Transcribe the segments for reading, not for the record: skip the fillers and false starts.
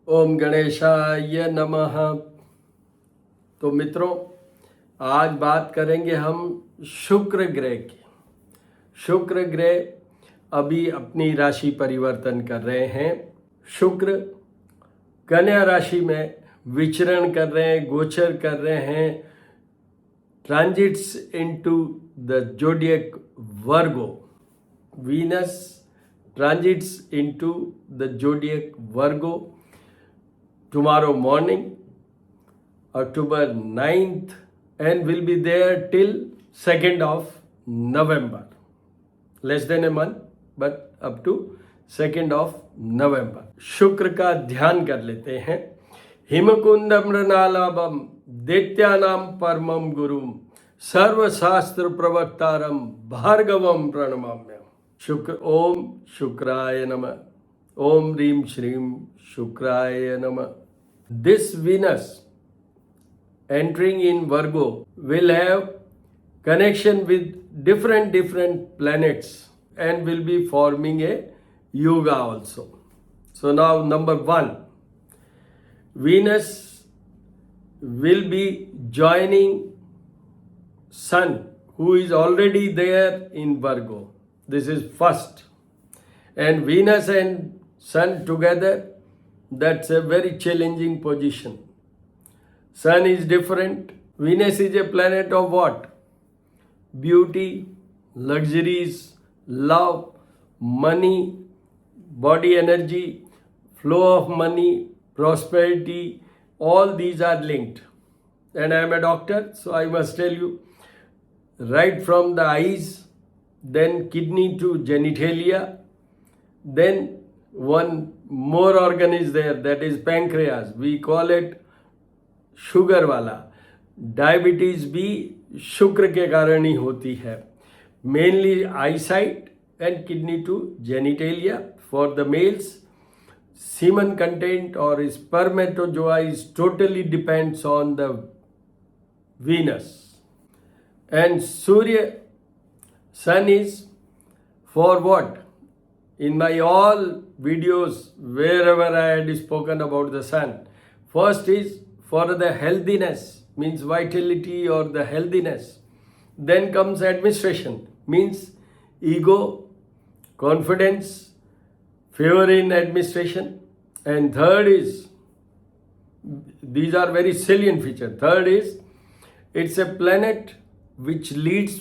ओम गणेशाय नमः। तो मित्रों, आज बात करेंगे हम शुक्र ग्रह की। शुक्र ग्रह अभी अपनी राशि परिवर्तन कर रहे हैं। शुक्र कन्या राशि में विचरण कर रहे हैं, गोचर कर रहे हैं। Transits into the zodiac Virgo. Venus transits into the zodiac Virgo tomorrow morning, October 9th, and will be there till 2nd of November. Less than a month, but up to 2nd of November. शुक्र का ध्यान कर लेते हैं। हिमकुंद मृणालाभम दैत्यानाम परमम गुरुम सर्वशास्त्र प्रवक्तारम भार्गवम प्रणमाम्यहम्। शुक्र ओम शुक्राय नमः। ओम ह्रीं श्रीं शुक्राय नमः। This Venus entering in Virgo will have connection with different planets and will be forming a yoga also. So now number 1, Venus will be joining Sun, who is already there in Virgo. This is first. And Venus and Sun together, that's a very challenging position. Sun is different. Venus is a planet of what? Beauty, luxuries, love, money, body energy, flow of money, prosperity, all these are linked. And I am a doctor, so I must tell you, right from the eyes, then kidney to genitalia, then one more organ is there, that is pancreas. We call it sugar वाला। Diabetes भी शुक्र के कारण ही होती है। Mainly eyesight and kidney to genitalia for the males. Semen content और spermatozoa is totally depends on the Venus. And Surya Sun is for what? In my all videos, wherever I had spoken about the sun, first is for the healthiness, means vitality or the healthiness. Then comes administration, means ego, confidence, favor in administration. And third is, these are very salient features. Third is, it's a planet which leads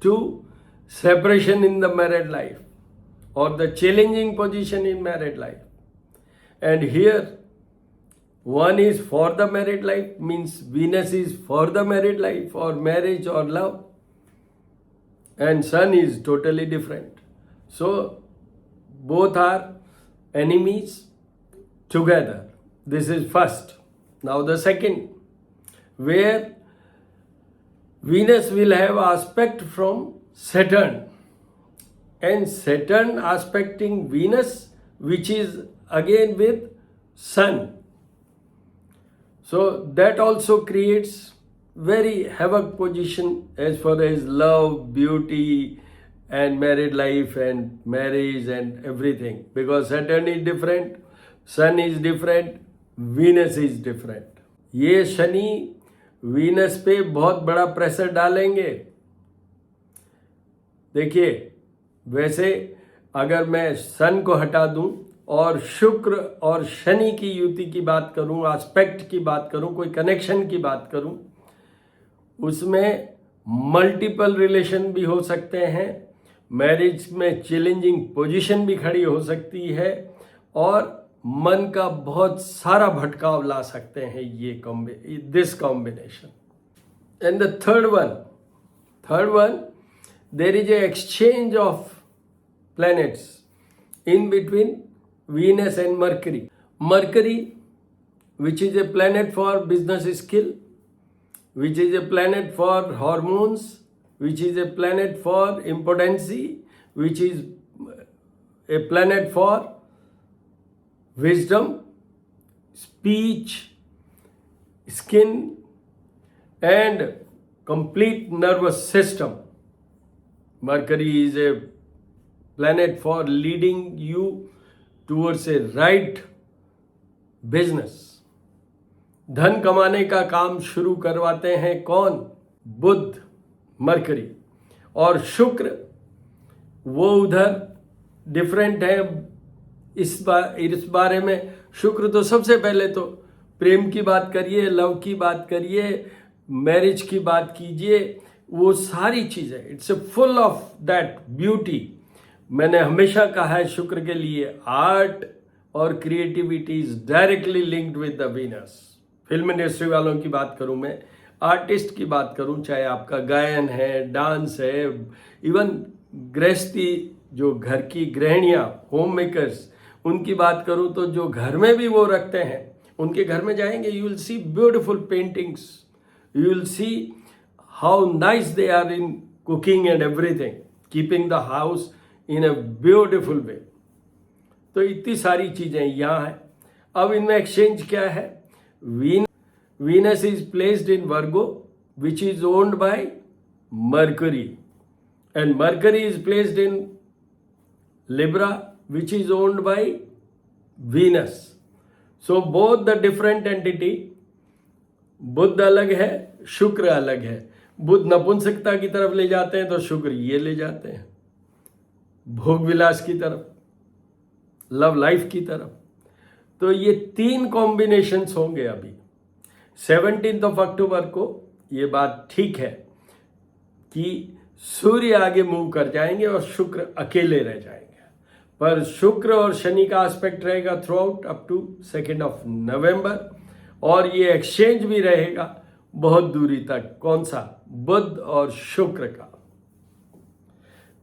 to separation in the married life or the challenging position in married life. And here one is for the married life, means Venus is for the married life or marriage or love, and Sun is totally different. So both are enemies together. This is first. Now the second, where Venus will have aspect from Saturn, and Saturn aspecting Venus, which is again with Sun. So that also creates very havoc position as far as love, beauty and married life and marriage and everything, because Saturn is different, Sun is different, Venus is different. ये Shani Venus पे बहुत बड़ा pressure डालेंगे। देखिए, वैसे अगर मैं सन को हटा दूं और शुक्र और शनि की युति की बात करूं, एस्पेक्ट की बात करूं, कोई कनेक्शन की बात करूं, उसमें मल्टीपल रिलेशन भी हो सकते हैं, मैरिज में चैलेंजिंग पोजीशन भी खड़ी हो सकती है और मन का बहुत सारा भटकाव ला सकते हैं ये this combination. And the third one, there is a exchange of planets in between Venus and Mercury. Mercury, which is a planet for business skill, which is a planet for hormones, which is a planet for impotency, which is a planet for wisdom, speech, skin, and complete nervous system. Mercury is a planet for leading you towards a right business. धन कमाने का काम शुरू करवाते हैं कौन? बुध, mercury. और शुक्र वो उधर डिफरेंट है। इस बारे में शुक्र तो सबसे पहले तो प्रेम की बात करिए, लव की बात करिए, मैरिज की बात कीजिए, वो सारी चीज़ें, it's full of that beauty. मैंने हमेशा कहा है शुक्र के लिए आर्ट और creativity is directly linked with the Venus. Film industry वालों की बात करूं, मैं आर्टिस्ट की बात करूं, चाहे आपका गायन है, डांस है, इवन गृहस्थी, जो घर की गृहिणियां, होम मेकर्स, उनकी बात करूं तो जो घर में भी वो रखते हैं, उनके घर में जाएंगे, you will see beautiful paintings, you will see how nice they are in cooking and everything, keeping the house in a beautiful way. तो इतनी सारी चीजें यहाँ है। अब इनमें एक्सचेंज क्या है? Venus is placed in Virgo which is owned by mercury, and mercury is placed in Libra which is owned by Venus. So both the different entity, बुध अलग है, शुक्र अलग है। बुध नपुंसकता की तरफ ले जाते हैं तो शुक्र ये ले जाते हैं भोग विलास की तरफ, लव लाइफ की तरफ। तो ये 3 कॉम्बिनेशंस होंगे अभी। 17 अक्टूबर को ये बात ठीक है कि सूर्य आगे मूव कर जाएंगे और शुक्र अकेले रह जाएंगे, पर शुक्र और शनि का एस्पेक्ट रहेगा थ्रू आउट अप टू 2 नवंबर, और ये एक्सचेंज भी रहेगा बहुत दूरी तक। कौन सा? बुध और शुक्र का।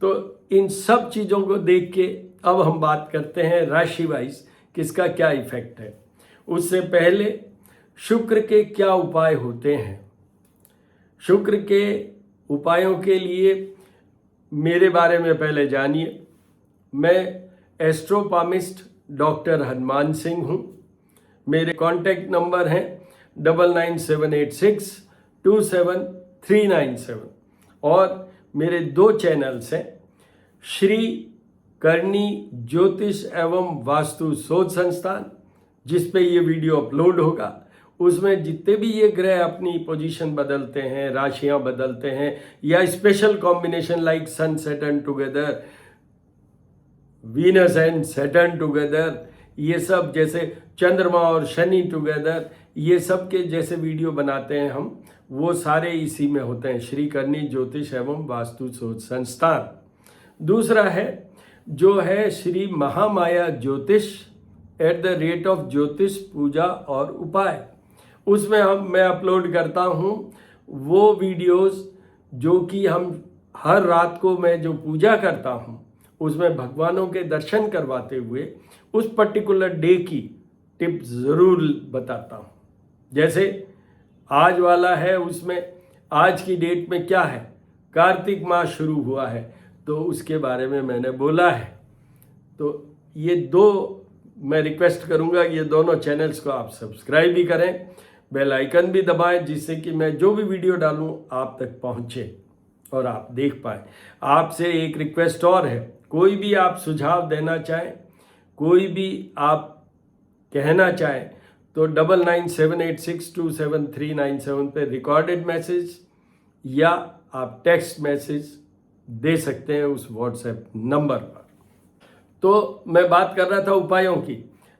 तो इन सब चीजों को देख के अब हम बात करते हैं राशि वाइज किसका क्या इफेक्ट है। उससे पहले शुक्र के क्या उपाय होते हैं। शुक्र के उपायों के लिए मेरे बारे में पहले जानिए। मैं एस्ट्रोपामिस्ट डॉक्टर हनुमान सिंह हूँ। मेरे कॉन्टैक्ट नंबर हैं 9978627397, और मेरे 2 चैनल्स हैं, श्री करनी ज्योतिष एवं वास्तु शोध संस्थान, जिस पे ये वीडियो अपलोड होगा। उसमें जितने भी ये ग्रह अपनी पोजीशन बदलते हैं, राशियां बदलते हैं, या special combination like sun Saturn together, Venus and Saturn together, ये सब जैसे चंद्रमा और शनि टुगेदर, ये सब के जैसे वीडियो बनाते हैं हम, वो सारे इसी में होते हैं, श्री करनी ज्योतिष एवं वास्तु शोध संस्थान। दूसरा है जो है श्री महामाया ज्योतिष @ ज्योतिष पूजा और उपाय। उसमें मैं अपलोड करता हूँ वो वीडियोस जो कि हम हर रात को मैं जो पूजा करता हूँ उसमें भगवानों के दर्शन करवाते हुए उस पर्टिकुलर डे की टिप ज़रूर बताता हूँ। जैसे आज वाला है, उसमें आज की डेट में क्या है, कार्तिक माह शुरू हुआ है, तो उसके बारे में मैंने बोला है। तो ये 2 मैं रिक्वेस्ट करूँगा, ये दोनों चैनल्स को आप सब्सक्राइब भी करें, बेल आइकन भी दबाएं, जिससे कि मैं जो भी वीडियो डालूं आप तक पहुंचे और आप देख पाए। आपसे एक रिक्वेस्ट और है, कोई भी आप सुझाव देना चाहें, कोई भी आप कहना चाहें, तो 9978627397 पे रिकॉर्डेड मैसेज या आप टेक्स्ट मैसेज दे सकते हैं उस व्हाट्सएप नंबर पर। तो मैं बात कर रहा था उपायों की।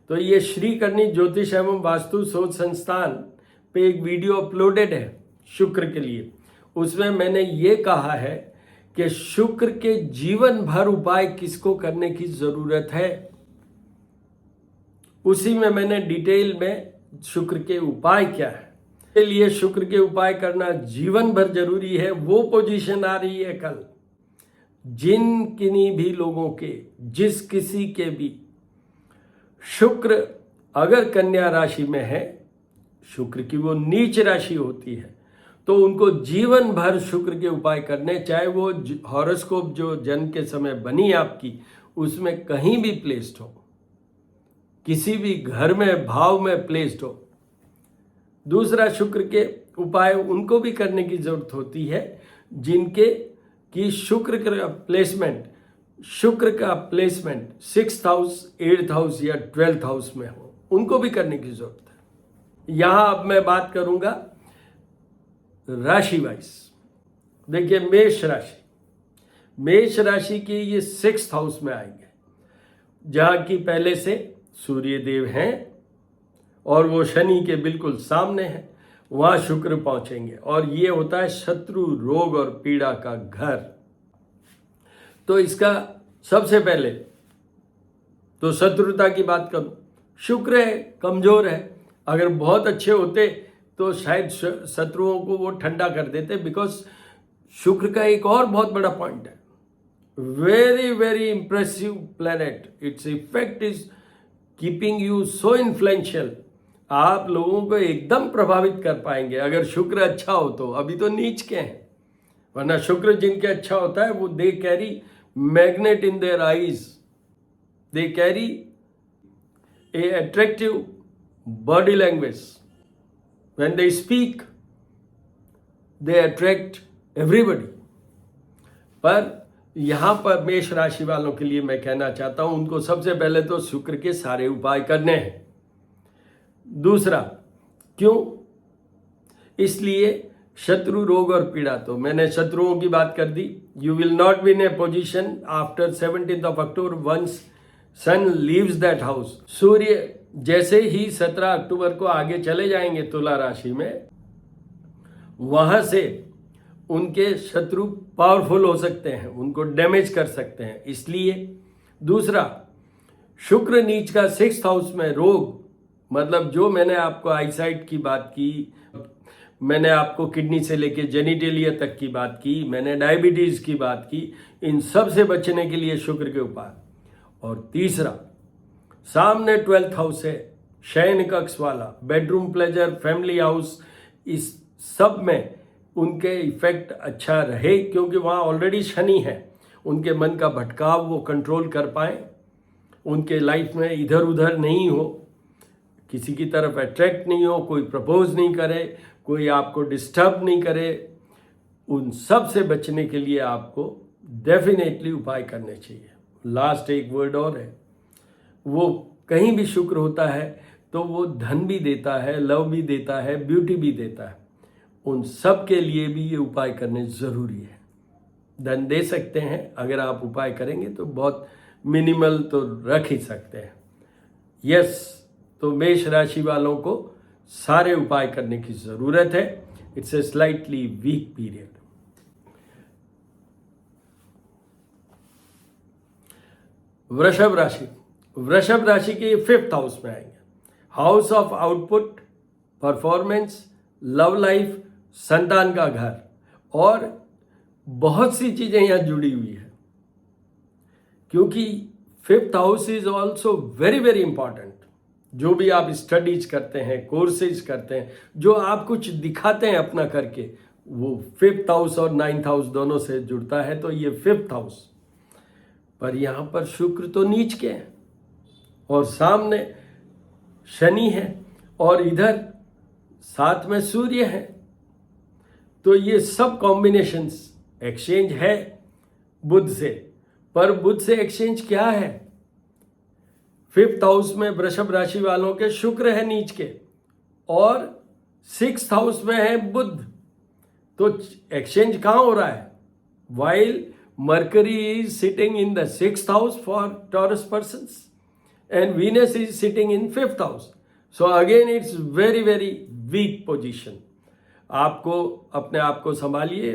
तो ये श्री करनी ज्योतिष एवं वास्तु शोध संस्थान पे एक वीडियो अपलोडेड है शुक्र के लिए। उसमें मैंने ये कहा है कि शुक्र के जीवन भर उपाय किसको करने की जरूरत है। उसी में मैंने डिटेल में शुक्र के उपाय क्या है, के लिए शुक्र के उपाय करना जीवन भर जरूरी है। वो पोजीशन आ रही है कल, जिन किन्हीं भी लोगों के, जिस किसी के भी शुक्र अगर कन्या राशि में है, शुक्र की वो नीच राशि होती है, तो उनको जीवन भर शुक्र के उपाय करने, चाहे वो हॉरोस्कोप जो जन्म के समय बनी आपकी उसमें कहीं भी प्लेस्ड हो, किसी भी घर में भाव में प्लेस्ड हो। दूसरा, शुक्र के उपाय उनको भी करने की जरूरत होती है जिनके कि शुक्र का placement 6th house, 8th house या 12th हाउस में हो, उनको भी करने की जरूरत है। यहां अब मैं बात करूंगा राशि वाइज। देखिए मेष राशि के ये 6th हाउस में आएंगे, जहां की पहले से सूर्य देव हैं और वो शनि के बिल्कुल सामने हैं। वहां शुक्र पहुंचेंगे और ये होता है शत्रु, रोग और पीड़ा का घर। तो इसका सबसे पहले तो शत्रुता की बात करूं, शुक्र है, कमजोर है। अगर बहुत अच्छे होते तो शायद शत्रुओं को वो ठंडा कर देते, बिकॉज शुक्र का एक और बहुत बड़ा पॉइंट है, very very impressive planet. Its effect is keeping you so influential. आप लोगों को एकदम प्रभावित कर पाएंगे अगर शुक्र अच्छा हो तो। अभी तो नीच के हैं, वरना शुक्र जिनके अच्छा होता है वो they carry magnet in their eyes, they carry A attractive body language. When they speak they attract everybody. पर यहां पर मेष राशि वालों के लिए मैं कहना चाहता हूं, उनको सबसे पहले तो शुक्र के सारे उपाय करने हैं। दूसरा, क्यों? इसलिए शत्रु, रोग और पीड़ा। तो मैंने शत्रुओं की बात कर दी। You will not be in a position after 17th October once sun leaves that house. सूर्य जैसे ही 17 अक्टूबर को आगे चले जाएंगे तुला राशि में, वहां से उनके शत्रु पावरफुल हो सकते हैं, उनको डैमेज कर सकते हैं। इसलिए दूसरा, शुक्र नीच का 6th हाउस में रोग, मतलब जो मैंने आपको आईसाइट की बात की, मैंने आपको किडनी से लेके जेनिटेलिया तक की बात की, मैंने डायबिटीज की बात की, इन सब से बचने के लिए शुक्र के उपाय। और तीसरा, सामने 12th हाउस है, शयन कक्ष वाला, बेडरूम प्लेजर, फैमिली हाउस, इस सब में उनके इफेक्ट अच्छा रहे, क्योंकि वहाँ ऑलरेडी शनि है। उनके मन का भटकाव वो कंट्रोल कर पाए, उनके लाइफ में इधर उधर नहीं हो, किसी की तरफ अट्रैक्ट नहीं हो, कोई प्रपोज नहीं करे, कोई आपको डिस्टर्ब नहीं करे। उन सब से बचने के लिए आपको डेफिनेटली उपाय करने चाहिए। लास्ट एक वर्ड और है, वो कहीं भी शुक्र होता है तो वो धन भी देता है, लव भी देता है, ब्यूटी भी देता है। उन सब के लिए भी ये उपाय करने ज़रूरी है। धन दे सकते हैं अगर आप उपाय करेंगे तो, बहुत मिनिमल तो रख ही सकते हैं। यस, तो मेष राशि वालों को सारे उपाय करने की ज़रूरत है। It's a slightly weak period. वृषभ राशि के 5th हाउस में आएंगे, house of output, performance, love life, संतान का घर, और बहुत सी चीजें यहां जुड़ी हुई है, क्योंकि 5th house is also very very important. जो भी आप स्टडीज करते हैं, कोर्सेज करते हैं, जो आप कुछ दिखाते हैं अपना करके, वो 5th हाउस और 9th हाउस दोनों से जुड़ता है। तो ये 5th हाउस पर यहां पर शुक्र तो नीच के हैं और सामने शनि है और इधर साथ में सूर्य है। तो ये सब कॉम्बिनेशंस एक्सचेंज है बुध से। पर बुध से एक्सचेंज क्या है? 5th हाउस में वृषभ राशि वालों के शुक्र है नीच के और 6th हाउस में है बुध। तो एक्सचेंज कहां हो रहा है? While Mercury is sitting in the 6th house for Taurus persons and Venus is sitting in 5th house. So again it's very very weak position. आपको अपने आप को संभालिए,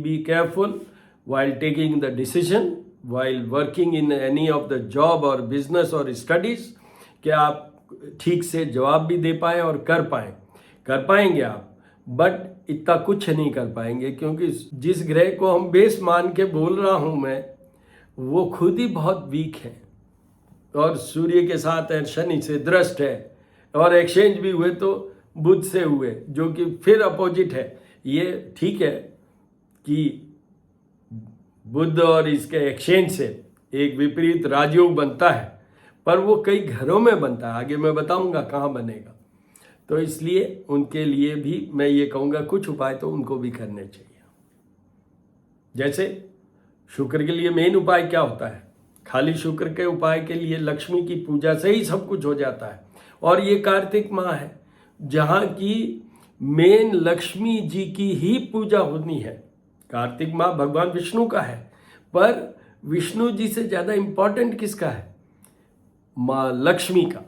be careful while taking the decision, while working in any of the job or business or studies, कि आप ठीक से जवाब भी दे पाएं और कर पाएंगे आप, बट इतना कुछ नहीं कर पाएंगे, क्योंकि जिस ग्रह को हम बेस मान के बोल रहा हूं मैं, वो खुद ही बहुत वीक है और सूर्य के साथ है, शनि से दृष्ट है, और एक्सचेंज भी हुए तो बुध से हुए, जो कि फिर अपोजिट है। ये ठीक है कि बुध और इसके एक्सचेंज से एक विपरीत राजयोग बनता है, पर वो कई घरों में बनता है, आगे मैं बताऊंगा कहाँ बनेगा। तो इसलिए उनके लिए भी मैं ये कहूँगा कुछ उपाय तो उनको भी करने चाहिए। जैसे शुक्र के लिए मेन उपाय क्या होता है? खाली शुक्र के उपाय के लिए लक्ष्मी की पूजा से ही सब कुछ हो जाता है। और ये कार्तिक माह है जहाँ की मेन लक्ष्मी जी की ही पूजा होनी है। कार्तिक माह भगवान विष्णु का है, पर विष्णु जी से ज़्यादा इम्पोर्टेंट किसका है? माँ लक्ष्मी का।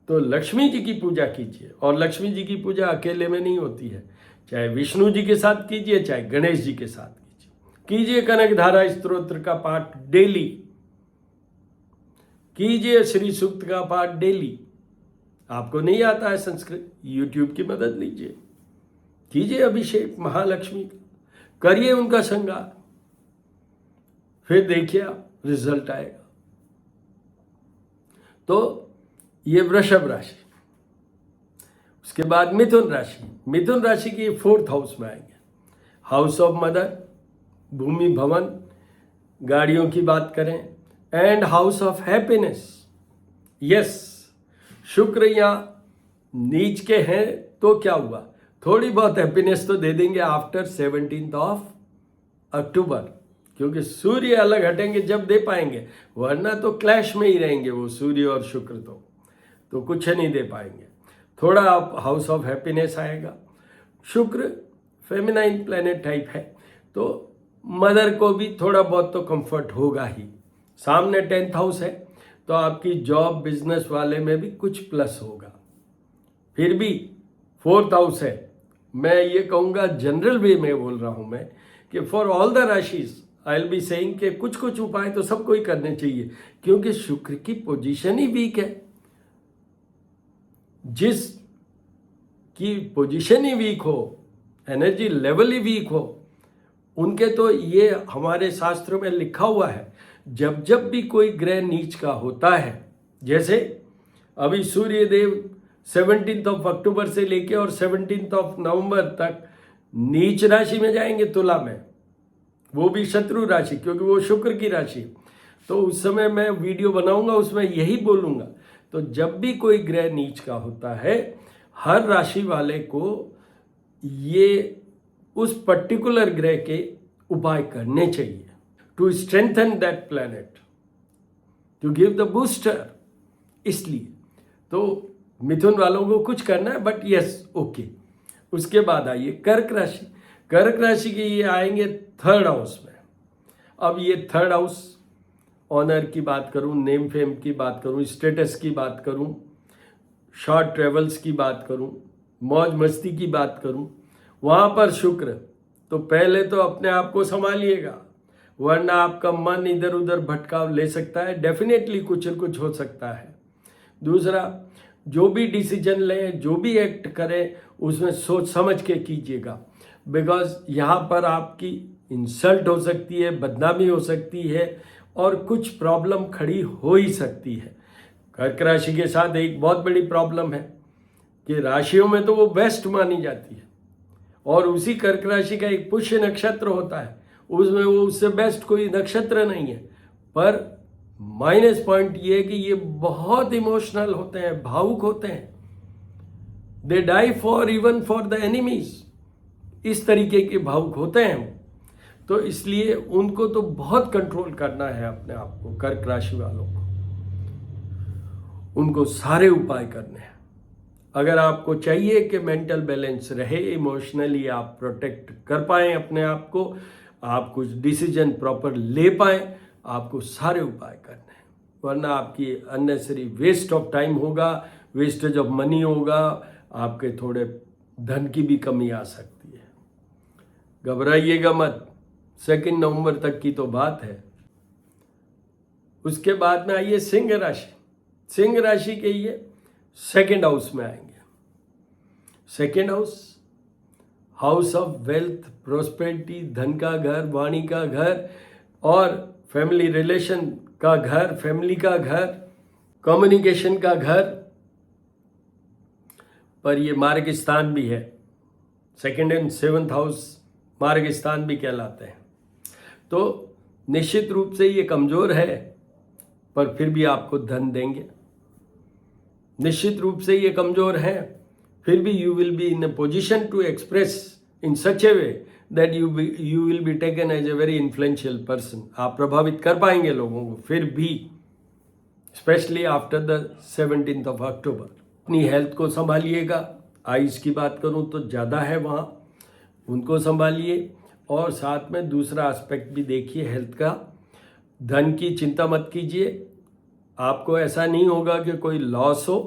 तो लक्ष्मी जी की पूजा कीजिए, और लक्ष्मी जी की पूजा अकेले में नहीं होती है, चाहे विष्णु जी के साथ कीजिए चाहे गणेश जी के साथ कीजिए कनकधारा स्तोत्र का पाठ डेली कीजिए, श्री सूक्त का पाठ डेली। आपको नहीं आता है संस्कृत, यूट्यूब की मदद लीजिए, कीजिए अभिषेक महालक्ष्मी का, करिए उनका श्रृंगार, फिर देखिए आप रिजल्ट आएगा। तो ये वृषभ राशि। उसके बाद मिथुन राशि। मिथुन राशि की 4th हाउस में आएंगे। हाउस ऑफ मदर, भूमि भवन, गाड़ियों की बात करें, and house of happiness. Yes, शुक्र यहाँ नीच के हैं तो क्या हुआ, थोड़ी बहुत हैप्पीनेस तो दे देंगे आफ्टर 17 अक्टूबर, क्योंकि सूर्य अलग हटेंगे जब दे पाएंगे, वरना तो क्लैश में ही रहेंगे वो सूर्य और शुक्र, तो कुछ नहीं दे पाएंगे। थोड़ा हाउस ऑफ हैप्पीनेस आएगा। शुक्र फेमिनाइन प्लेनेट टाइप है, तो मदर को भी थोड़ा बहुत तो कंफर्ट होगा ही। सामने 10th हाउस है, तो आपकी जॉब बिजनेस वाले में भी कुछ प्लस होगा। फिर भी 4th हाउस है, मैं ये कहूँगा जनरल वे में बोल रहा हूँ मैं कि for all the राशिज I will be saying कि कुछ कुछ उपाय तो सबको ही करने चाहिए, क्योंकि शुक्र की पोजीशन ही वीक है। जिस की पोजीशन ही वीक हो, एनर्जी लेवल ही वीक हो, उनके तो ये हमारे शास्त्रों में लिखा हुआ है, जब जब भी कोई ग्रह नीच का होता है, जैसे अभी सूर्य देव 17 अक्टूबर से लेके और 17 नवंबर तक नीच राशि में जाएंगे तुला में, वो भी शत्रु राशि, क्योंकि वो शुक्र की राशि। तो उस समय मैं वीडियो बनाऊंगा, उसमें यही बोलूंगा। तो जब भी कोई ग्रह नीच का होता है, हर राशि वाले को ये उस पर्टिकुलर ग्रह के उपाय करने चाहिए to strengthen that planet, to give the booster. इसलिए तो मिथुन वालों को कुछ करना है, बट यस ओके। उसके बाद आइए कर्क राशि। कर्क राशि के ये आएंगे 3rd हाउस में। अब ये 3rd हाउस, ऑनर की बात करूं, नेम फेम की बात करूं, स्टेटस की बात करूं, शॉर्ट ट्रेवल्स की बात करूं, मौज मस्ती की बात करूं, वहाँ पर शुक्र, तो पहले तो अपने आप को संभालिएगा, वरना आपका मन इधर उधर भटकाव ले सकता है, डेफिनेटली कुछ न कुछ हो सकता है। दूसरा, जो भी डिसीजन लें, जो भी एक्ट करें, उसमें सोच समझ के कीजिएगा, बिकॉज यहाँ पर आपकी इंसल्ट हो सकती है, बदनामी हो सकती है, और कुछ प्रॉब्लम खड़ी हो ही सकती है। कर्क राशि के साथ एक बहुत बड़ी प्रॉब्लम है कि राशियों में तो वो बेस्ट मानी जाती है, और उसी कर्क राशि का एक पुष्य नक्षत्र होता है, उसमें वो उससे बेस्ट कोई नक्षत्र नहीं है। पर माइनस पॉइंट ये है कि ये बहुत इमोशनल होते हैं, भावुक होते हैं, they die for even for the enemies, इस तरीके के भावुक होते हैं। तो इसलिए उनको तो बहुत कंट्रोल करना है अपने आप को, कर्क राशि वालों को, उनको सारे उपाय करने हैं। अगर आपको चाहिए कि मेंटल बैलेंस रहे, इमोशनली आप प्रोटेक्ट कर पाएं अपने आप को, आप कुछ डिसीजन प्रॉपर ले पाएं, आपको सारे उपाय करने हैं, वरना आपकी अननेसेसरी वेस्ट ऑफ टाइम होगा, वेस्टेज ऑफ मनी होगा, आपके थोड़े धन की भी कमी आ सकती है। घबराइएगा मत, 2 नवंबर तक की तो बात है। उसके बाद में आइए सिंह राशि। सिंह राशि के ये 2nd हाउस में आएंगे। 2nd house, house of wealth, prosperity, धन का घर, वाणी का घर, और फैमिली रिलेशन का घर, फैमिली का घर, कम्युनिकेशन का घर, पर ये मार्ग स्थान भी है। 2nd एंड 7th हाउस मार्ग स्थान भी कहलाते हैं। तो निश्चित रूप से ये कमजोर है, पर फिर भी आपको धन देंगे। निश्चित रूप से ये कमजोर है, फिर भी you will be in a position to express in such a way that you will be taken as a very influential person. आप प्रभावित कर पाएंगे लोगों को, फिर भी specially after the 17th of October. अपनी हेल्थ को संभालिएगा, आइज़ की बात करूं तो ज़्यादा है वहाँ, उनको संभालिए और साथ में दूसरा एस्पेक्ट भी देखिए हेल्थ का। धन की चिंता मत कीजिए, आपको ऐसा नहीं होगा कि कोई लॉस हो,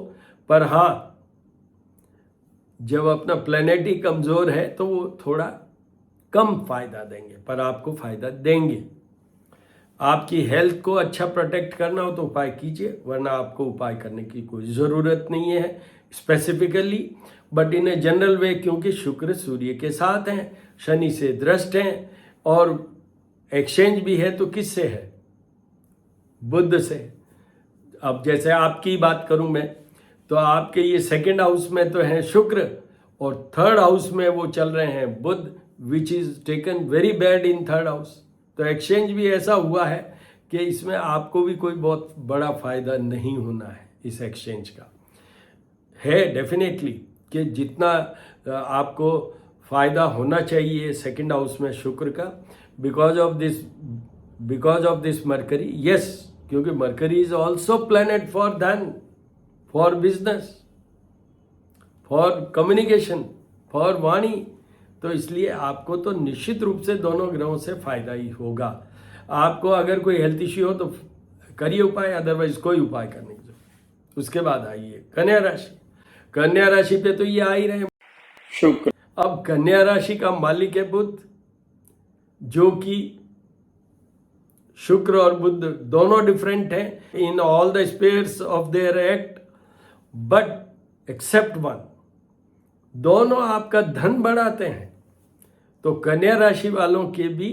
पर हाँ जब अपना प्लेनेट ही कमज़ोर है तो वो थोड़ा कम फायदा देंगे, पर आपको फायदा देंगे। आपकी हेल्थ को अच्छा प्रोटेक्ट करना हो तो उपाय कीजिए, वरना आपको उपाय करने की कोई ज़रूरत नहीं है specifically, but in a general वे, क्योंकि शुक्र सूर्य के साथ हैं, शनि से दृष्ट हैं और एक्सचेंज भी है तो किससे है? बुध से। अब जैसे आपकी बात करूं मैं, तो आपके ये सेकंड हाउस में तो है शुक्र और थर्ड हाउस में वो चल रहे हैं Budh, which is taken very bad in third house. तो एक्सचेंज भी ऐसा हुआ है कि इसमें आपको भी कोई बहुत बड़ा फायदा नहीं होना है इस एक्सचेंज का। है डेफिनेटली कि जितना आपको फायदा होना चाहिए सेकंड हाउस में शुक्र का, because of this Mercury, yes, क्योंकि Mercury is also planet for धन, for business, for communication, for वाणी। तो इसलिए आपको तो निश्चित रूप से दोनों ग्रहों से फायदा ही होगा। आपको अगर कोई हेल्थ इश्यू हो तो करिए उपाय, अदरवाइज कोई उपाय करने की जरूरत। उसके बाद आइए कन्या राशि। कन्या राशि पे तो ये आ ही रहे शुक्र। अब कन्या राशि का मालिक है बुध, जो कि शुक्र और बुध दोनों डिफरेंट हैं in all the spheres of their act, but except one, दोनों आपका धन बढ़ाते हैं। तो कन्या राशि वालों के भी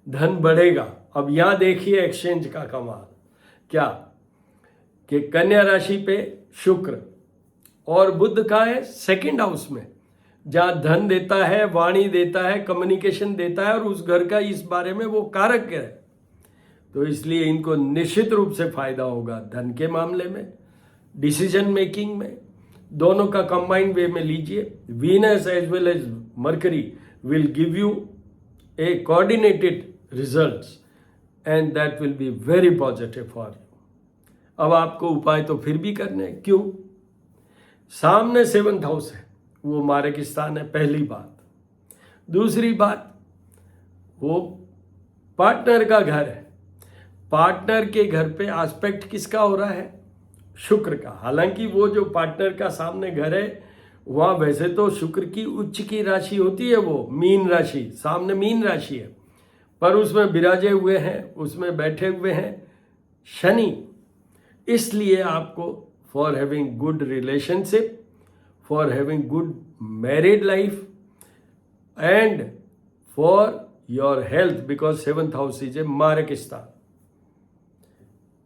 धन बढ़ेगा। अब यहां देखिए एक्सचेंज का कमाल क्या, कि कन्या राशि पे शुक्र और बुध का है सेकंड हाउस में, जहां धन देता है, वाणी देता है, कम्युनिकेशन देता है और उस घर का इस बारे में वो कारक है। तो इसलिए इनको निश्चित रूप से फायदा होगा धन के मामले में, डिसीजन मेकिंग में, दोनों का कंबाइंड वे में लीजिए। Venus as well as Mercury will give you a coordinated results and that will be very positive for you. अब आपको उपाय तो फिर भी करने हैं, क्यों? सामने 7th हाउस है, वो मारक स्थान है, पहली बात। दूसरी बात, वो पार्टनर का घर है। पार्टनर के घर पे एस्पेक्ट किसका हो रहा है? शुक्र का। हालांकि वो जो पार्टनर का सामने घर है वहाँ वैसे तो शुक्र की उच्च की राशि होती है, वो मीन राशि, सामने मीन राशि है, पर उसमें विराजे हुए हैं, उसमें बैठे हुए हैं शनि। इसलिए आपको for having good relationship, for having good married life and for your health, because 7th house is a मारक स्थान,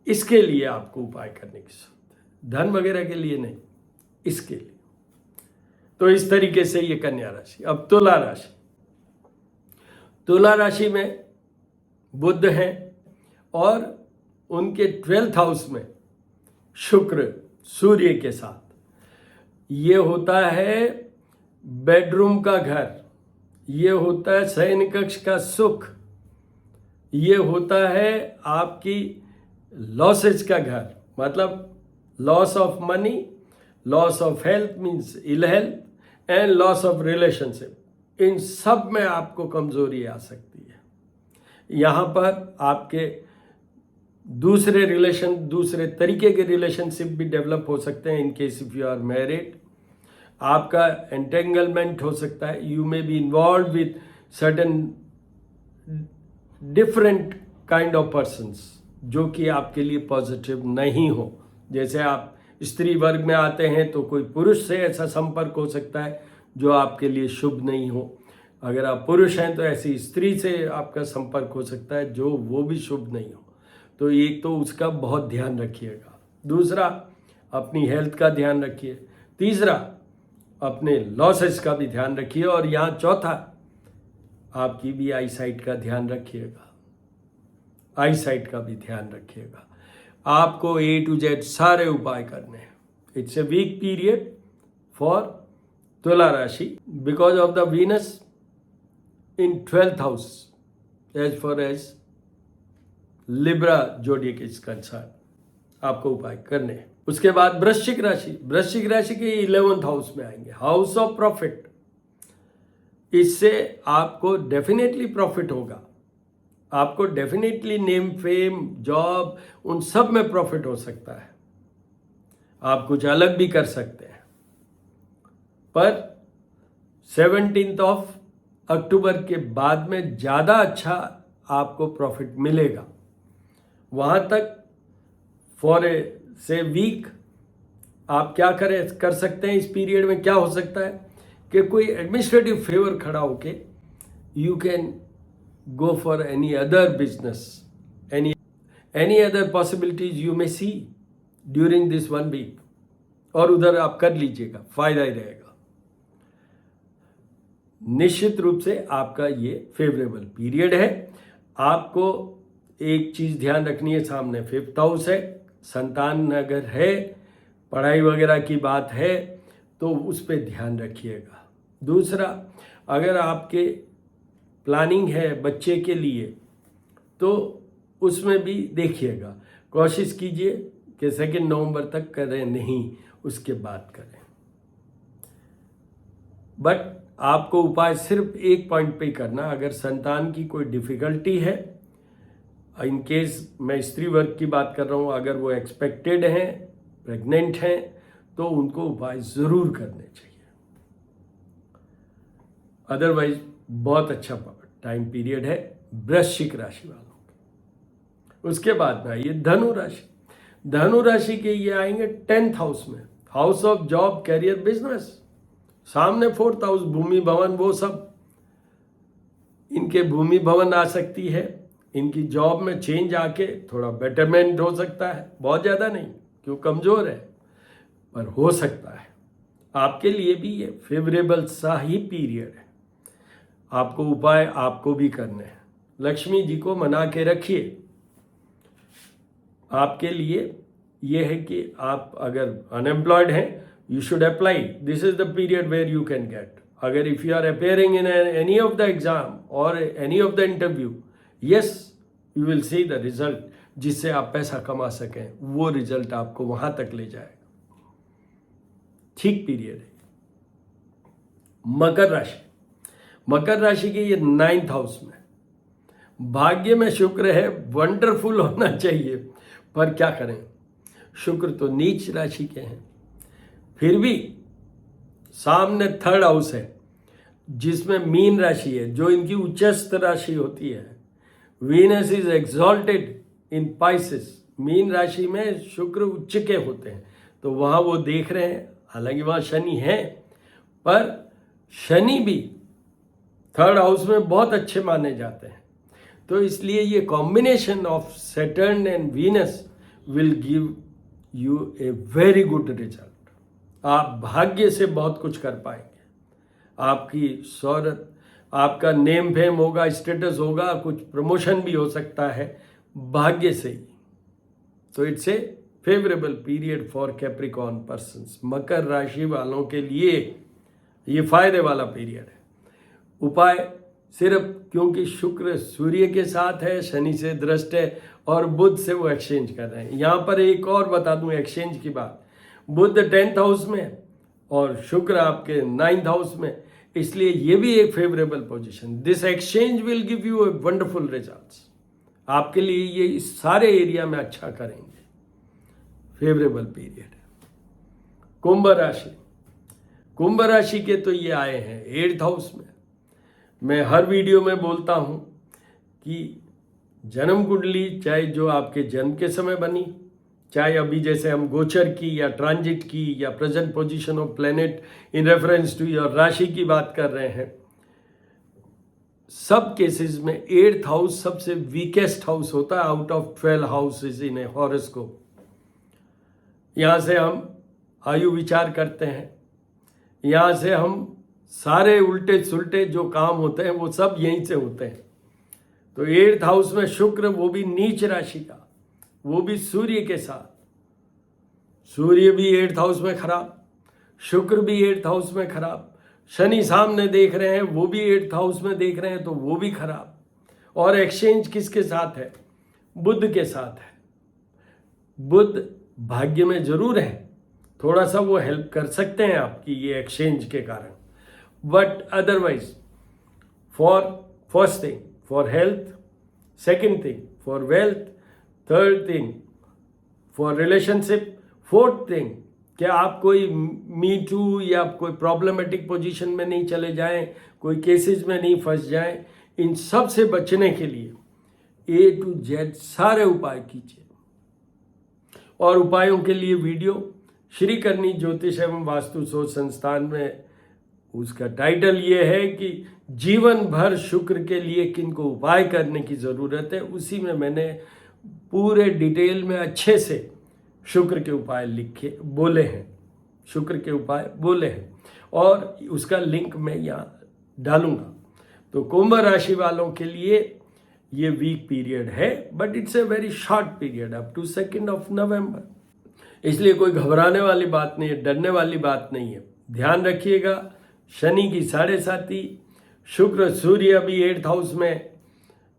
इसके लिए आपको उपाय करने की जरूरत है, धन वगैरह के लिए नहीं, इसके लिए। तो इस तरीके से ये कन्या राशि। अब तुला राशि। तुला राशि में बुध है और उनके 12th हाउस में शुक्र सूर्य के साथ। ये होता है बेडरूम का घर, ये होता है शयन कक्ष का सुख, ये होता है आपकी लॉसेज का घर, मतलब loss of money, loss of health means ill health and loss of relationship. इन सब में आपको कमजोरी आ सकती है। यहाँ पर आपके दूसरे तरीके के रिलेशनशिप भी डेवलप हो सकते हैं in case if you are married. आपका एंटेंगलमेंट हो सकता है, you may be involve with certain different kind of persons जो कि आपके लिए पॉजिटिव नहीं हो। जैसे आप स्त्री वर्ग में आते हैं तो कोई पुरुष से ऐसा संपर्क हो सकता है जो आपके लिए शुभ नहीं हो। अगर आप पुरुष हैं तो ऐसी स्त्री से आपका संपर्क हो सकता है जो वो भी शुभ नहीं हो। तो एक तो उसका बहुत ध्यान रखिएगा, दूसरा अपनी हेल्थ का ध्यान रखिए, तीसरा अपने लॉसेस का भी ध्यान रखिए, और यहाँ चौथा आपकी भी आई साइट का ध्यान रखिएगा, आई साइट का भी ध्यान रखिएगा। आपको A to Z सारे उपाय करने हैं। It's a week period for तुला राशि because of the Venus in 12th house as far as Libra zodiac is concern. आपको उपाय करने हैं। उसके बाद वृश्चिक राशि के 11th हाउस में आएंगे, हाउस ऑफ प्रॉफिट। इससे आपको डेफिनेटली प्रॉफिट होगा, आपको डेफिनेटली नेम, फेम, जॉब, उन सब में प्रॉफिट हो सकता है। आप कुछ अलग भी कर सकते हैं। पर 17 अक्टूबर के बाद में ज़्यादा अच्छा आपको प्रॉफिट मिलेगा। वहाँ तक फॉर से वीक आप क्या कर सकते हैं। इस पीरियड में क्या हो सकता है कि कोई एडमिनिस्ट्रेटिव फेवर खड़ा होके you can go for any other business, any other possibilities you may see during this 1 week, और उधर आप कर लीजिएगा, फायदा ही रहेगा। निश्चित रूप से आपका ये फेवरेबल पीरियड है। आपको एक चीज ध्यान रखनी है, सामने 5th हाउस है, संतान अगर है, पढ़ाई वगैरह की बात है तो उस पर ध्यान रखिएगा। दूसरा, अगर आपके प्लानिंग है बच्चे के लिए तो उसमें भी देखिएगा, कोशिश कीजिए कि 2 नवंबर तक करें नहीं, उसके बाद करें। बट आपको उपाय सिर्फ एक पॉइंट पे करना, अगर संतान की कोई डिफिकल्टी है, इन केस मैं स्त्री वर्ग की बात कर रहा हूँ, अगर वो एक्सपेक्टेड हैं, प्रेग्नेंट हैं, तो उनको उपाय ज़रूर करने चाहिए। अदरवाइज बहुत अच्छा टाइम पीरियड है वृश्चिक राशि वालों के। उसके बाद में आइए धनु राशि के ये आएंगे 10th हाउस में, house of job, career, business. सामने 4th हाउस, भूमि भवन, वो सब इनके भूमि भवन आ सकती है। इनकी जॉब में चेंज आके थोड़ा बेटरमेंट हो सकता है, बहुत ज़्यादा नहीं, क्यों कमज़ोर है, पर हो सकता है। आपके लिए भी ये फेवरेबल सा ही पीरियड है। आपको उपाय आपको भी करने हैं। लक्ष्मी जी को मना के रखिए। आपके लिए ये है कि आप अगर अनएम्प्लॉयड हैं, you should apply. This is the period where you can get. अगर if you are appearing in any of the exam or any of the interview, yes, you will see the result, जिससे आप पैसा कमा सकें, वो result आपको वहां तक ले जाएगा। ठीक पीरियड है। मकर राशि के ये 9th हाउस में, भाग्य में शुक्र है, वंडरफुल होना चाहिए, पर क्या करें, शुक्र तो नीच राशि के हैं। फिर भी सामने 3rd हाउस है जिसमें मीन राशि है, जो इनकी उच्चस्थ राशि होती है। Venus is exalted in Pisces. Mean राशि में शुक्र उच्च के होते हैं, तो वहाँ वो देख रहे हैं, हालांकि वहाँ शनि है, पर शनि भी 3rd हाउस में बहुत अच्छे माने जाते हैं। तो इसलिए ये combination of Saturn and Venus will give U a very good result. आप भाग्य से बहुत कुछ कर पाएंगे। आपकी शोहरत, आपका नेम फेम होगा, स्टेटस होगा, कुछ प्रमोशन भी हो सकता है भाग्य से ही। तो it's a favourable period for Capricorn persons. मकर राशि वालों के लिए ये फायदे वाला पीरियड है। उपाय सिर्फ, क्योंकि शुक्र सूर्य के साथ है, शनि से दृष्ट है और बुध से वो एक्सचेंज कर रहे हैं। यहाँ पर एक और बता दूं एक्सचेंज की बात, बुध 10th हाउस में और शुक्र आपके 9th हाउस में, इसलिए ये भी एक favourable position. This exchange will give U a wonderful results. आपके लिए ये इस सारे एरिया में अच्छा करेंगे, फेवरेबल पीरियड है। कुंभ राशि के तो ये आए हैं 8th हाउस में। मैं हर वीडियो में बोलता हूं कि जन्म कुंडली, चाहे जो आपके जन्म के समय बनी, चाहे अभी जैसे हम गोचर की या ट्रांजिट की या present position of planet in reference to your राशि की बात कर रहे हैं, सब केसेस में 8th हाउस सबसे वीकेस्ट हाउस होता है out of 12 houses in A horoscope. यहाँ से हम आयु विचार करते हैं, यहाँ से हम सारे उल्टे सुलटे जो काम होते हैं वो सब यहीं से होते हैं। तो 8th हाउस में शुक्र, वो भी नीच राशि का, वो भी सूर्य के साथ। सूर्य भी 8th हाउस में खराब, शुक्र भी 8th हाउस में खराब, शनि सामने देख रहे हैं, वो भी 8th हाउस में देख रहे हैं, तो वो भी खराब। और एक्सचेंज किसके साथ है? बुध के साथ है। बुध भाग्य में जरूर है, थोड़ा सा वो हेल्प कर सकते हैं आपकी ये एक्सचेंज के कारण, but otherwise for first thing for health, second thing for wealth, third thing for relationship, fourth thing कि आप कोई मी टू या कोई प्रॉब्लमेटिक पोजीशन में नहीं चले जाएं, कोई केसेस में नहीं फंस जाएं। इन सब से बचने के लिए A to Z सारे उपाय कीजिए। और उपायों के लिए वीडियो श्री करनी ज्योतिष एवं वास्तु शोध संस्थान में, उसका टाइटल ये है कि जीवन भर शुक्र के लिए किनको उपाय करने की ज़रूरत है, उसी में मैंने पूरे डिटेल में अच्छे से शुक्र के उपाय बोले हैं, शुक्र के उपाय बोले हैं, और उसका लिंक मैं यहाँ डालूंगा। तो कुंभ राशि वालों के लिए ये वीक पीरियड है, but it's a very short period up to 2 November, इसलिए कोई घबराने वाली बात नहीं है, डरने वाली बात नहीं है। ध्यान रखिएगा, शनि की 7.5, शुक्र सूर्य अभी 8th हाउस में,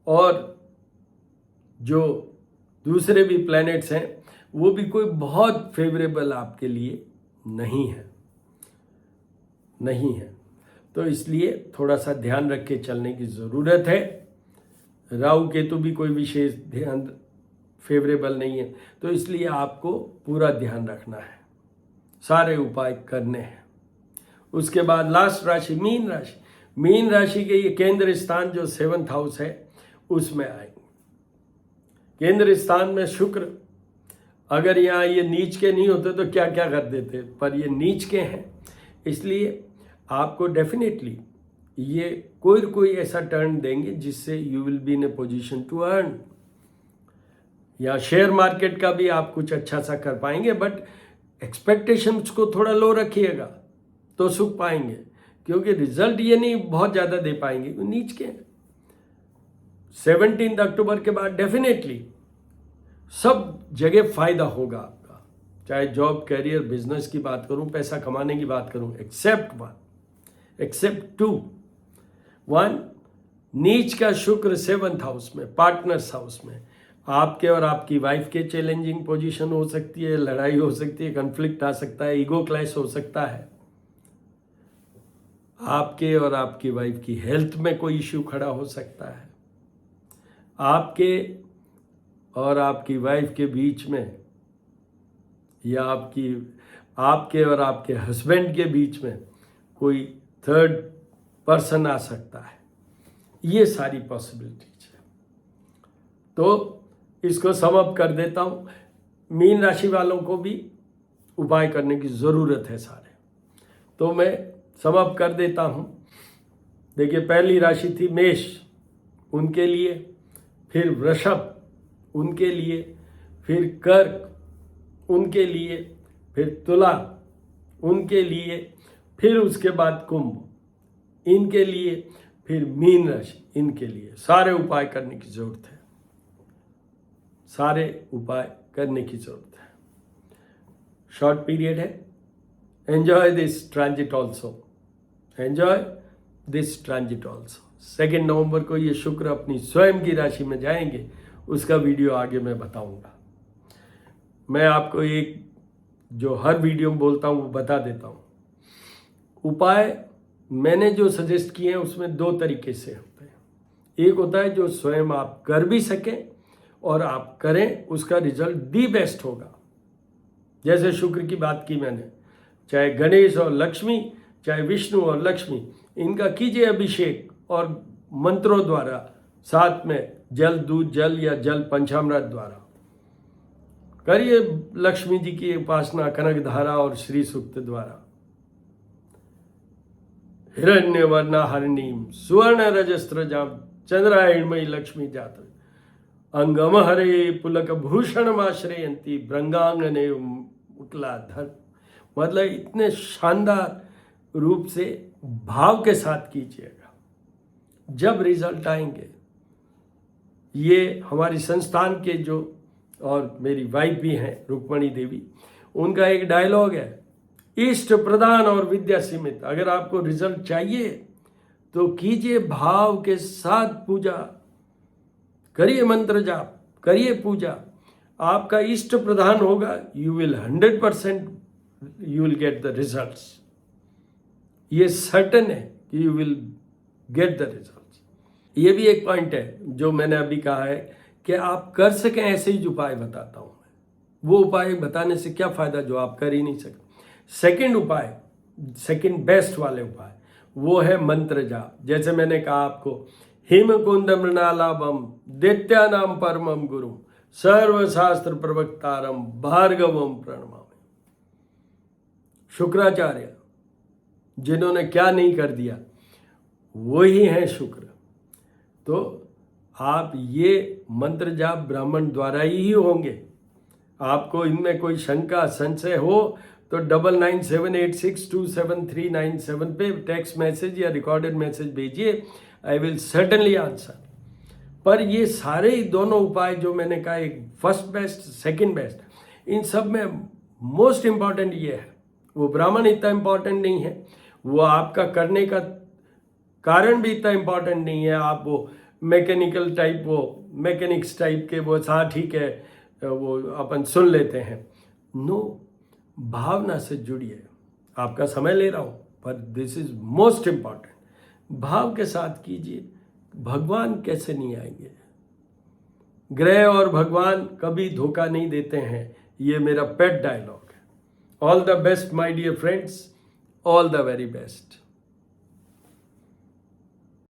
और जो दूसरे भी प्लैनेट्स हैं वो भी कोई बहुत फेवरेबल आपके लिए नहीं है। तो इसलिए थोड़ा सा ध्यान रख के चलने की ज़रूरत है। राहु केतु भी कोई विशेष ध्यान फेवरेबल नहीं है, तो इसलिए आपको पूरा ध्यान रखना है, सारे उपाय करने हैं। उसके बाद लास्ट राशि मीन राशि। मीन राशि के ये केंद्र स्थान जो 7th हाउस है उसमें आएंगे। केंद्र स्थान में शुक्र, अगर यहाँ ये नीच के नहीं होते तो क्या क्या कर देते, पर ये नीच के हैं, इसलिए आपको डेफिनेटली ये कोई ऐसा टर्न देंगे जिससे you will be in a position to earn. या शेयर मार्केट का भी आप कुछ अच्छा सा कर पाएंगे, बट एक्सपेक्टेशंस को थोड़ा लो रखिएगा तो सुख पाएंगे, क्योंकि रिजल्ट ये नहीं बहुत ज़्यादा दे पाएंगे, नीच के। 17 अक्टूबर के बाद डेफिनेटली सब जगह फायदा होगा आपका, चाहे जॉब, करियर, बिजनेस की बात करूं, पैसा कमाने की बात करूं, एक्सेप्ट 1 नीच का शुक्र 7th हाउस में, पार्टनर्स हाउस में, आपके और आपकी वाइफ के चैलेंजिंग पोजीशन हो सकती है, लड़ाई हो सकती है, कन्फ्लिक्ट आ सकता है, ईगो क्लैश हो सकता है, आपके और आपकी वाइफ की हेल्थ में कोई इश्यू खड़ा हो सकता है, आपके और आपकी वाइफ के बीच में, या आपके और आपके हस्बैंड के बीच में कोई थर्ड पर्सन आ सकता है। ये सारी पॉसिबिलिटीज है। तो इसको सम अप कर देता हूँ, मीन राशि वालों को भी उपाय करने की ज़रूरत है सारे, तो मैं सम अप कर देता हूँ। देखिए, पहली राशि थी मेष, उनके लिए, फिर वृषभ उनके लिए, फिर कर्क उनके लिए, फिर तुला उनके लिए, फिर उसके बाद कुंभ इनके लिए, फिर मीन राशि इनके लिए। सारे उपाय करने की जरूरत है, सारे उपाय करने की जरूरत है। शॉर्ट पीरियड है, enjoy this transit also, enjoy this transit also. 2 नवंबर को ये शुक्र अपनी स्वयं की राशि में जाएंगे, उसका वीडियो आगे मैं बताऊंगा। मैं आपको एक जो हर वीडियो में बोलता हूँ वो बता देता हूँ। उपाय मैंने जो सजेस्ट किए हैं उसमें 2 तरीके से होते हैं। एक होता है जो स्वयं आप कर भी सकें और आप करें, उसका रिजल्ट दी बेस्ट होगा। जैसे शुक्र की बात की मैंने, चाहे गणेश और लक्ष्मी, चाहे विष्णु और लक्ष्मी, इनका कीजिए अभिषेक, और मंत्रों द्वारा, साथ में जल, दूध जल या जल पंचामृत द्वारा करिए लक्ष्मी जी की उपासना, कनक धारा और श्री सूक्त द्वारा। हिरण्य वर्णा हरिणीम सुवर्ण रजस्त्रजाम चंद्रायणमयी लक्ष्मी जात अंगम हरे पुलक भूषण आश्रयंती भृंगांगने मुकलाधर। मतलब इतने शानदार रूप से भाव के साथ कीजिएगा, जब रिजल्ट आएंगे। ये हमारी संस्थान के जो, और मेरी वाइफ भी हैं रुक्मणी देवी, उनका एक डायलॉग है, इष्ट प्रदान और विद्या सीमित। अगर आपको रिजल्ट चाहिए तो कीजिए भाव के साथ पूजा, करिए मंत्र जाप, करिए पूजा, आपका इष्ट प्रधान होगा, you will 100% you will get the results. ये सर्टन है कि you will get the results. ये भी एक पॉइंट है जो मैंने अभी कहा है कि आप कर सकें ऐसे ही उपाय बताता हूं मैं। वो उपाय बताने से क्या फायदा जो आप कर ही नहीं सकते। सेकंड उपाय, सेकंड बेस्ट वाले उपाय, वो है मंत्र जाप। जैसे मैंने कहा आपको, हिमकुंद मृणालाभम दैत्यानाम परमम गुरु सर्वशास्त्र प्रवक्तारम भार्गवम प्रणमामि। शुक्राचार्य जिन्होंने क्या नहीं कर दिया वही है शुक्र। तो आप ये मंत्र जाप ब्राह्मण द्वारा ही होंगे। आपको इनमें कोई शंका संशय हो तो 9978627397 पे टेक्स्ट मैसेज या रिकॉर्डेड मैसेज भेजिए, आई विल सर्टनली आंसर। पर ये सारे ही दोनों उपाय जो मैंने कहा, एक फर्स्ट बेस्ट सेकंड बेस्ट, इन सब में मोस्ट इंपॉर्टेंट ये है। वो ब्राह्मण इतना इंपॉर्टेंट नहीं है, वो आपका करने का कारण भी इतना इंपॉर्टेंट नहीं है। आप वो मैकेनिकल टाइप, वो मैकेनिक्स टाइप के वो हाँ ठीक है वो अपन सुन लेते हैं। नो, भावना से जुड़िए। आपका समय ले रहा हूं पर दिस इज मोस्ट इंपॉर्टेंट। भाव के साथ कीजिए, भगवान कैसे नहीं आएंगे। ग्रह और भगवान कभी धोखा नहीं देते हैं, ये मेरा पेट डायलॉग है। All the best my dear friends, all the very best.